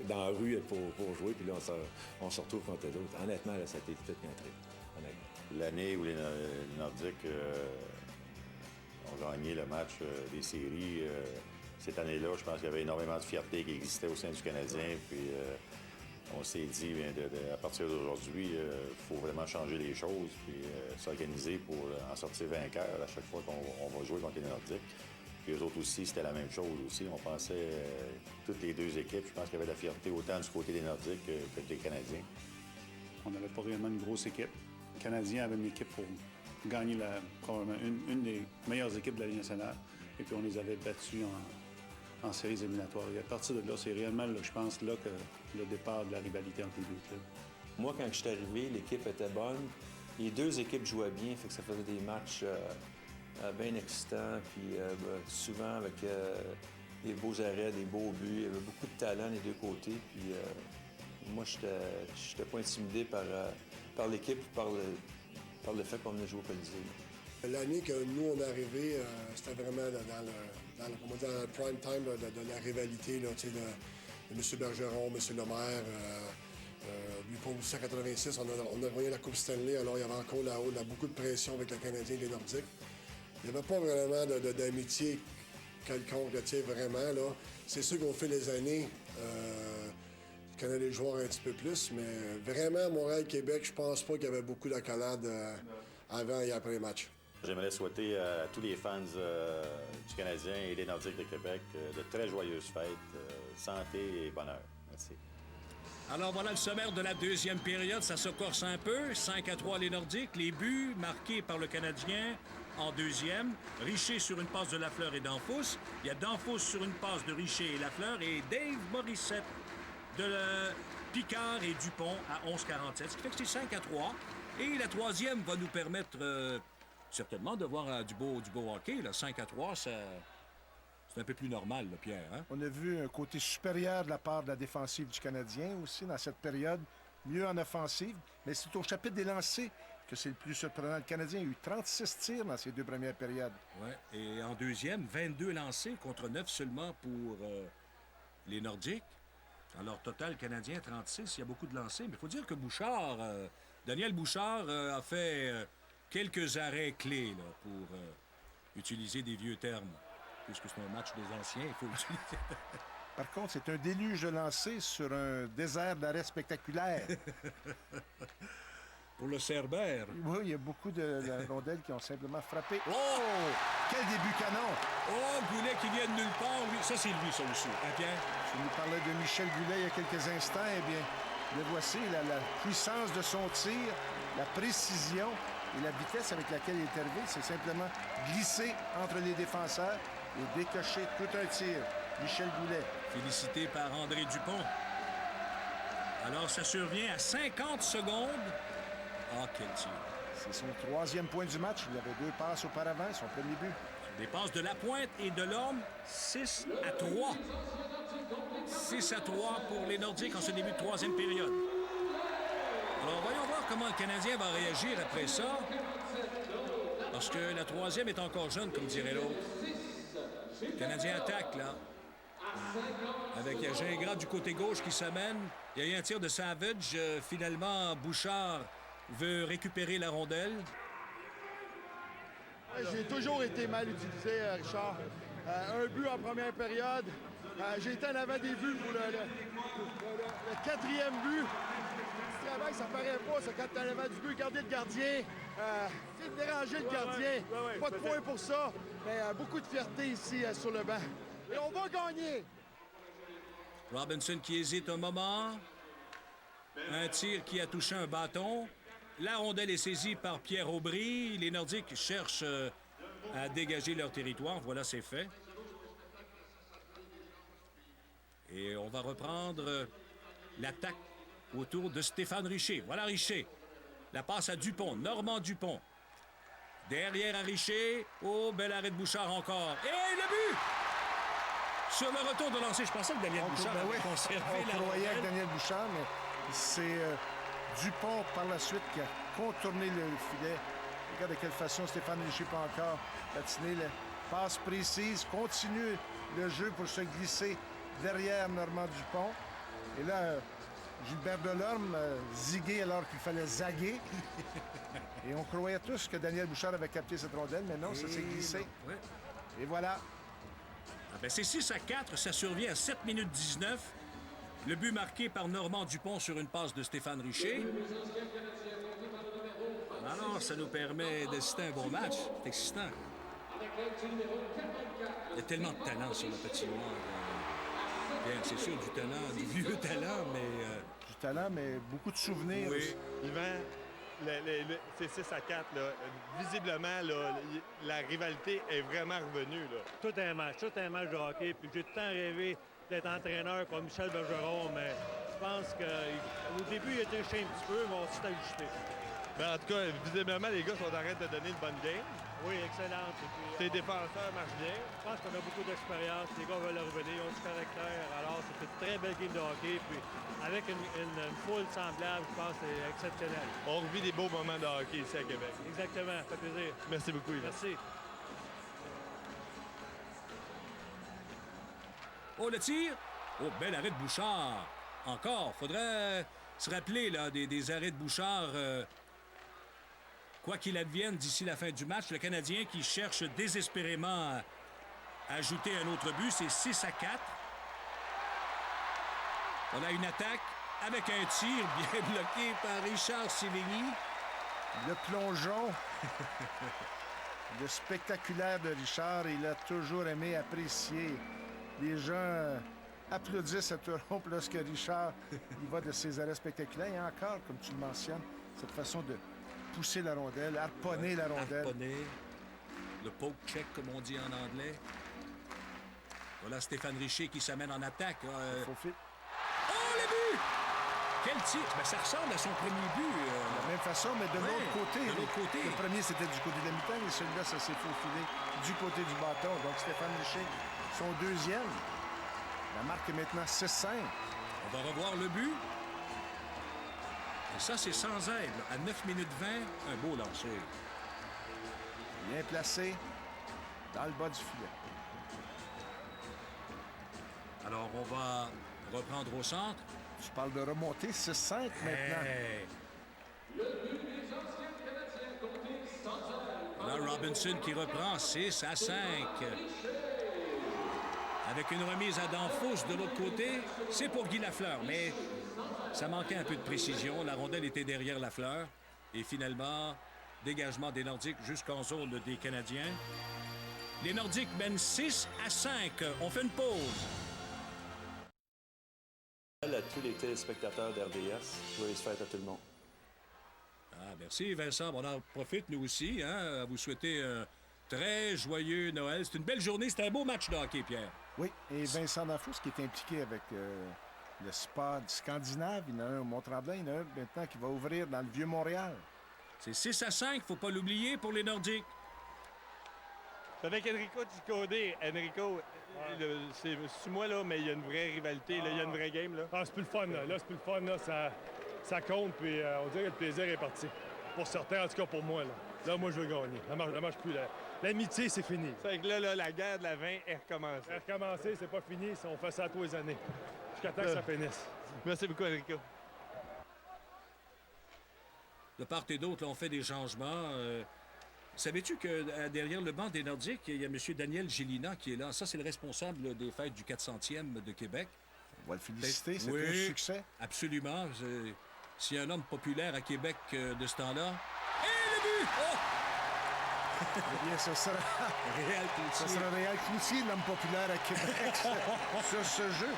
la rue pour jouer, puis là, on se retrouve contre d'autres. Honnêtement, là, ça a été tout un trip. L'année où les Nordiques ont gagné le match des séries, cette année-là, je pense qu'il y avait énormément de fierté qui existait au sein du Canadien. Puis on s'est dit, à partir d'aujourd'hui, il faut vraiment changer les choses puis s'organiser pour en sortir vainqueur à chaque fois qu'on va jouer contre les Nordiques. Puis eux autres aussi, c'était la même chose aussi. On pensait, toutes les deux équipes, je pense qu'il y avait de la fierté autant du côté des Nordiques que des Canadiens. On n'avait pas réellement une grosse équipe. Les Canadiens avaient une équipe pour gagner probablement une des meilleures équipes de la Ligue nationale. Et puis on les avait battus en séries éliminatoires. Et à partir de là, c'est réellement, je pense, là que le départ de la rivalité entre les deux clubs. Moi, quand je suis arrivé, l'équipe était bonne. Les deux équipes jouaient bien, fait que ça faisait des matchs bien excitants. Puis souvent avec des beaux arrêts, des beaux buts. Il y avait beaucoup de talent des deux côtés. Puis moi, je n'étais pas intimidé par l'équipe, par le fait qu'on venait jouer au Colisée. L'année que nous, on est arrivé, c'était vraiment dans le prime time de la rivalité là, de M. Bergeron, M. Lemaire. Lui, pour 1986, on a gagné la Coupe Stanley, alors il y avait encore là beaucoup de pression avec le Canadien et les Nordiques. Il n'y avait pas vraiment d'amitié quelconque, vraiment. Là. C'est sûr qu'au fil des années, je connais les joueurs un petit peu plus, mais vraiment, à Montréal-Québec, je pense pas qu'il y avait beaucoup d'accolades avant et après les matchs. J'aimerais souhaiter à tous les fans du Canadien et des Nordiques de Québec de très joyeuses fêtes, santé et bonheur. Merci. Alors voilà le sommaire de la deuxième période. Ça se corse un peu. 5-3 les Nordiques. Les buts marqués par le Canadien en deuxième. Richer sur une passe de Lafleur et Danfous. Il y a Danfous sur une passe de Richer et Lafleur. Et Dave Morissette de Picard et Dupont à 11-47. Ce qui fait que c'est 5-3. Et la troisième va nous permettre certainement de voir du beau hockey. 5-3, c'est un peu plus normal, là, Pierre. Hein? On a vu un côté supérieur de la part de la défensive du Canadien aussi dans cette période. Mieux en offensive, mais c'est au chapitre des lancers que c'est le plus surprenant. Le Canadien a eu 36 tirs dans ces deux premières périodes. Oui, et en deuxième, 22 lancés contre 9 seulement pour les Nordiques. Alors, total canadien, 36. Il y a beaucoup de lancers. Mais il faut dire que Bouchard, Daniel Bouchard a fait quelques arrêts clés là, pour utiliser des vieux termes. Puisque c'est un match des anciens, il faut utiliser. Par contre, c'est un déluge de lancers sur un désert d'arrêts spectaculaires. Pour le Cerbère. Oui, il y a beaucoup de rondelles qui ont simplement frappé. Oh! Quel début canon! Oh, Goulet qui vient de nulle part. Lui. Ça, c'est lui, ça aussi. Hein, Pierre? Je nous parlais de Michel Goulet il y a quelques instants. Eh bien, le voici, la puissance de son tir, la précision et la vitesse avec laquelle il est arrivé. C'est simplement glisser entre les défenseurs et décocher tout un tir. Michel Goulet. Félicité par André Dupont. Alors, ça survient à 50 secondes. Ah, quel tir. C'est son 3e point du match. Il avait 2 passes auparavant, son premier but. Des passes de Lapointe et de l'Orme, 6-3. 6-3 pour les Nordiques en ce début de 3e période. Alors, voyons voir comment le Canadien va réagir après ça. Parce que la 3e est encore jeune, comme dirait l'autre. Le Canadien attaque, là. Avec Gingras du côté gauche qui s'amène. Il y a eu un tir de Savage. Finalement, Bouchard veut récupérer la rondelle. J'ai toujours été mal utilisé, Richard. Un but en première période. J'ai été en avant des buts pour le 4e but. Ce travail, ça paraît pas, ça, quand t'es en avant du but, garder le gardien. Déranger le gardien. Pas de points pour ça. Mais beaucoup de fierté ici sur le banc. Et on va gagner. Robinson qui hésite un moment. Un tir qui a touché un bâton. La rondelle est saisie par Pierre Aubry. Les Nordiques cherchent à dégager leur territoire. Voilà, c'est fait. Et on va reprendre l'attaque autour de Stéphane Richer. Voilà Richer. La passe à Dupont. Normand Dupont. Derrière à Richer. Oh, bel arrêt de Bouchard encore. Et le but! Sur le retour de lancer, je pensais que Daniel Bouchard avait conservé la On croyait avec rondelle. Daniel Bouchard, mais c'est Dupont par la suite qui a contourné le filet. Regarde de quelle façon Stéphane Richer peut encore patiner. La passe précise, continue le jeu pour se glisser derrière Normand Dupont. Et là, Gilbert Delorme zigué alors qu'il fallait zaguer. Et on croyait tous que Daniel Bouchard avait capté cette rondelle, mais non, ça s'est glissé. Ouais. Et voilà. Ah ben c'est 6-4, ça survient à 7 minutes 19. Le but marqué par Normand Dupont sur une passe de Stéphane Richer. Alors, ça nous permet d'assister à un bon match. C'est excitant. Il y a tellement de talent sur la patinoire. Bien, c'est sûr, du talent, du vieux talent, mais... Du talent, mais beaucoup de souvenirs. Oui, aussi. Yvan, c'est 6-4. Là. Visiblement, là, la rivalité est vraiment revenue. Là. Tout un match de hockey. Puis j'ai tout le temps rêvé d'être entraîneur comme Michel Bergeron, mais je pense qu'au début, il était chiant un petit peu, mais on s'est ajusté. Ben, en tout cas, visiblement, les gars sont en train de donner une bonne game. Oui, excellente. Tes défenseurs marchent bien. Je pense qu'on a beaucoup d'expérience. Les gars veulent revenir, ils ont du caractère. Alors, c'est une très belle game de hockey. Puis, avec une foule semblable, je pense que c'est exceptionnel. On revit des beaux moments de hockey ici à Québec. Exactement, ça fait plaisir. Merci beaucoup, Yvan. Merci. Oh, le tir! Oh, bel arrêt de Bouchard. Encore. Faudrait se rappeler là, des arrêts de Bouchard. Quoi qu'il advienne d'ici la fin du match, le Canadien qui cherche désespérément à ajouter un autre but, c'est 6-4. On a une attaque avec un tir bien bloqué par Richard Sévigny. Le plongeon. Le spectaculaire de Richard, il a toujours aimé apprécier. Les gens applaudissent à Toronto lorsque Richard il va de ses arrêts spectaculaires. Et encore, comme tu le mentionnes, cette façon de pousser la rondelle, harponner la rondelle. Harponner. Le poke check, comme on dit en anglais. Voilà Stéphane Richer qui s'amène en attaque. Oh, le but! Quel tir! Ben, ça ressemble à son premier but. De la même façon, mais de l'autre côté. De l'autre côté. Le premier, c'était du côté de la mi-temps, et celui-là, ça s'est faufilé du côté du bâton. Donc, Stéphane Richer, son deuxième. La marque est maintenant 6-5. On va revoir le but. Et ça, c'est sans aide. À 9 minutes 20, un beau lancer. Bien placé dans le bas du filet. Alors, on va reprendre au centre. Tu parles de remonter 6-5 maintenant. Hey. Là, Robinson qui reprend 6-5. Avec une remise à Danfous de l'autre côté, c'est pour Guy Lafleur, mais ça manquait un peu de précision. La rondelle était derrière Lafleur. Et finalement, dégagement des Nordiques jusqu'en zone des Canadiens. Les Nordiques mènent 6-5. On fait une pause. À tous les téléspectateurs d'RDS, joyeuse fête à tout le monde. Ah, merci Vincent. On en profite nous aussi à vous souhaiter un très joyeux Noël. C'est une belle journée. C'est un beau match de hockey, Pierre. Oui, et Vincent Danfous qui est impliqué avec le spa scandinave. Il y en a un au Mont-Tremblant, il y en a un maintenant qui va ouvrir dans le Vieux-Montréal. C'est 6-5, faut pas l'oublier pour les Nordiques. C'est avec Enrico Ciccone. Enrico, c'est moi, là, mais il y a une vraie rivalité, là, il y a une vraie game. Là. Ah, c'est plus le fun, là. C'est plus le fun, là. Ça compte, puis on dirait que le plaisir est parti. Pour certains, en tout cas pour moi, là. Là, moi, je veux gagner. Ça marche plus, là. L'amitié, c'est fini. C'est que là, la guerre de la 20 est recommencée. Elle est recommencée, c'est pas fini. On fait ça tous les années. Jusqu'à temps que ça finisse. Merci beaucoup, Enrico. De part et d'autre, là, on fait des changements. Savais-tu que derrière le banc des Nordiques, il y a M. Daniel Gélina qui est là. Ça, c'est le responsable des fêtes du 400e de Québec. On va le féliciter, c'est oui, un succès. Absolument. S'il y a un homme populaire à Québec de ce temps-là... Et le but! Oh! Eh bien, ce sera Réal Cloutier, l'homme populaire à Québec, sur ce jeu.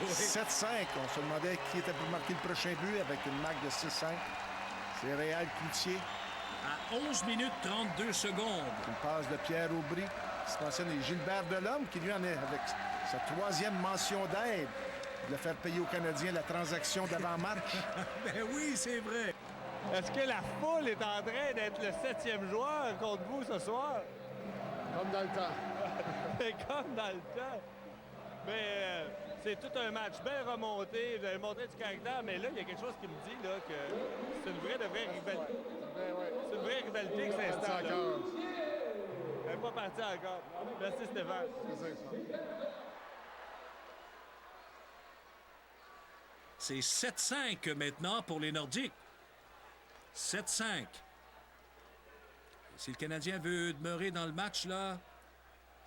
Oui. 7-5. On se demandait qui était pour marquer le prochain but avec une marque de 6-5. C'est Réal Cloutier. À 11 minutes 32 secondes. Une passe de Pierre Aubry. C'est ancien et Gilbert Delhomme qui lui en est avec sa troisième mention d'aide de faire payer aux Canadiens la transaction d'avant-match. Ben oui, c'est vrai. Est-ce que la foule est en train d'être le 7e joueur contre vous ce soir? Comme dans le temps. Comme dans le temps. Mais c'est tout un match bien remonté. Vous avez montré du caractère, mais là, il y a quelque chose qui me dit là, que c'est une vraie rivalité. C'est une vraie rivalité qui s'installe. Elle n'est pas partie encore. Merci, Stéphane. C'est 7-5 maintenant pour les Nordiques. 7-5. Si le Canadien veut demeurer dans le match, là,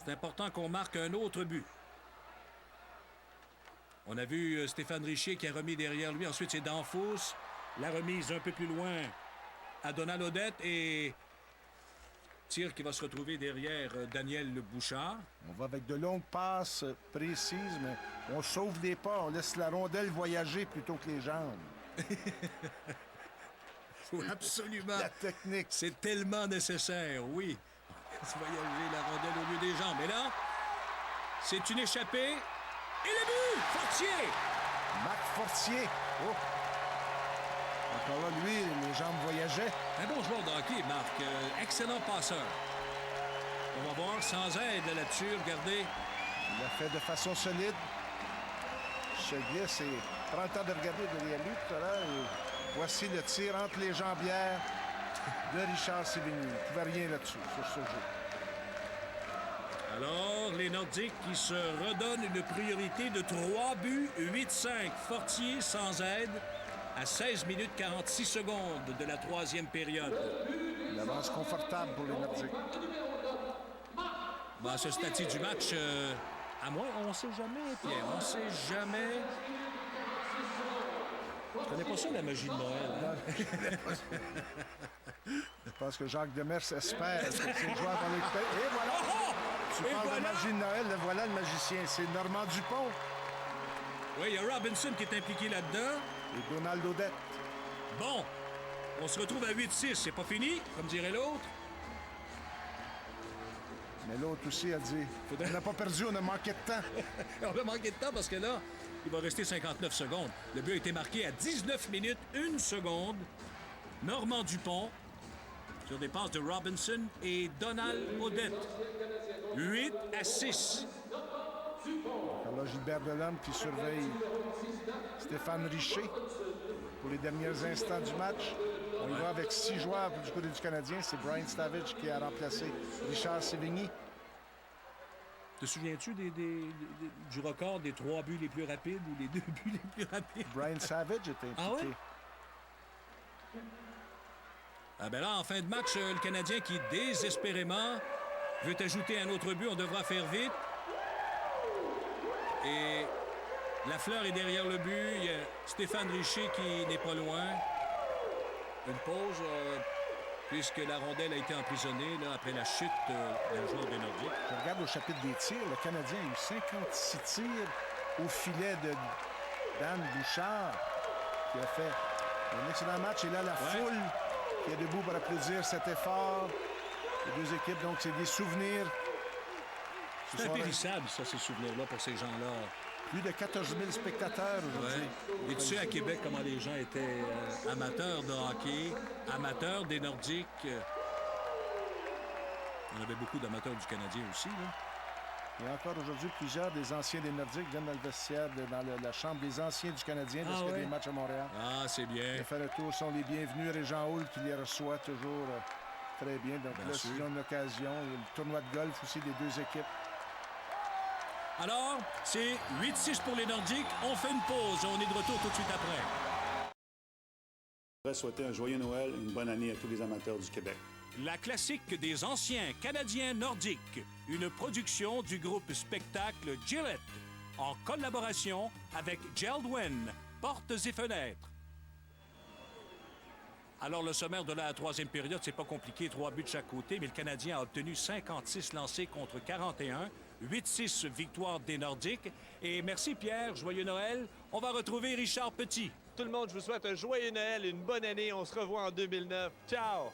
c'est important qu'on marque un autre but. On a vu Stéphane Richer qui a remis derrière lui. Ensuite, c'est Danfous. La remise un peu plus loin à Donald Odette et tir qui va se retrouver derrière Daniel Bouchard. On va avec de longues passes précises, mais on sauve des pas. On laisse la rondelle voyager plutôt que les jambes. Oui, absolument. La technique. C'est tellement nécessaire, oui. Laisse voyager la rondelle au lieu des jambes. Et là, c'est une échappée. Et le but! Fortier! Marc Fortier. Oh. Encore là, lui, les jambes voyageaient. Un bon joueur de hockey, Marc. Excellent passeur. On va voir, sans aide là-dessus, regardez. Il l'a fait de façon solide. Cheguet, prend le temps de regarder derrière lui tout à l'heure. Voici le tir entre les jambières de Richard Sévigny. Il ne pouvait rien là-dessus, sur ce jeu. Alors, les Nordiques qui se redonnent une priorité de 3 buts, 8-5. Fortier sans aide à 16 minutes 46 secondes de la troisième période. Une avance confortable pour les Nordiques. Bon, à ce stade du match, à moi, on ne sait jamais, Pierre. On ne sait jamais. Je connais pas ça, la magie de Noël. Je pense que Jacques Demers espère que c'est le joueur dans l'équipe. Et voilà! Tu parles de magie de Noël, le voilà le magicien. C'est Normand Dupont. Oui, il y a Robinson qui est impliqué là-dedans. Et Donald Odette. Bon, on se retrouve à 8-6. C'est pas fini, comme dirait l'autre. Mais l'autre aussi a dit, on n'a pas perdu, on a manqué de temps. On a manqué de temps parce que là, il va rester 59 secondes. Le but a été marqué à 19 minutes 1 seconde. Normand Dupont sur des passes de Robinson et Donald Odette. 8-6. Alors là, Gilbert Delhomme qui surveille Stéphane Richer pour les derniers instants du match. On y va avec 6 joueurs du côté du Canadien. C'est Brian Stavage qui a remplacé Richard Sévigny. Te souviens-tu du record des 3 buts les plus rapides ou les 2 buts les plus rapides? Brian Savage était impliqué. Ah ouais? Ah ben là, en fin de match, le Canadien qui désespérément veut ajouter un autre but. On devra faire vite. Et Lafleur est derrière le but. Il y a Stéphane Richer qui n'est pas loin. Une pause, puisque la rondelle a été emprisonnée là, après la chute d'un joueur des Nordiques. Je regarde au chapitre des tirs. Le Canadien a eu 56 tirs au filet de Dan Bouchard, qui a fait un excellent match. Et là, la foule qui est debout pour applaudir cet effort. Les deux équipes, donc c'est des souvenirs. C'est impérissable, ça, ces souvenirs-là, pour ces gens-là. Plus de 14 000 spectateurs aujourd'hui. Ouais. Et tu sais, à Québec, comment les gens étaient amateurs de hockey, amateurs des Nordiques. On avait beaucoup d'amateurs du Canadien aussi, là. Et encore aujourd'hui, plusieurs des anciens des Nordiques viennent dans le vestiaire, dans la chambre des anciens du Canadien, parce qu'il y a des matchs à Montréal. Ah, c'est bien. Ils ont fait le tour, sont les bienvenus. Régent Houle qui les reçoit toujours très bien. Donc là, s'ils ont une occasion, il y a le tournoi de golf aussi des deux équipes. Alors, c'est 8-6 pour les Nordiques. On fait une pause. On est de retour tout de suite après. Je voudrais souhaiter un joyeux Noël, une bonne année à tous les amateurs du Québec. La classique des anciens Canadiens nordiques, une production du groupe spectacle Gillette, en collaboration avec Geldwin, portes et fenêtres. Alors, le sommaire de la troisième période, c'est pas compliqué, 3 buts de chaque côté, mais le Canadien a obtenu 56 lancés contre 41, 8-6 victoire des Nordiques. Et merci Pierre, joyeux Noël. On va retrouver Richard Petit. Tout le monde, je vous souhaite un joyeux Noël, une bonne année. On se revoit en 2009. Ciao!